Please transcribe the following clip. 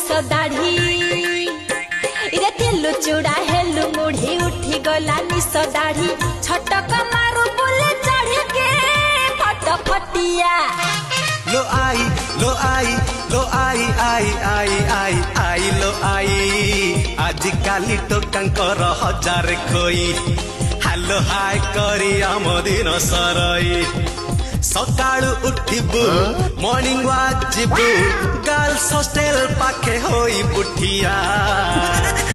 निस दाढ़ी रे तेलु चूड़ा हेलु मुढ़ी उठी गला निस दाढ़ी छटक मारू बुले चढ़ी के फटफटिया लो आई लो आई लो आई आई आई आई आई लो आई आज काली टोकांकर हजार खोई हालो हाय करी आम दिन सरई सकाळु उठिबु मॉर्निंग वॉक जिबु गर्ल्स हॉस्टल पाखे होई बुठिया।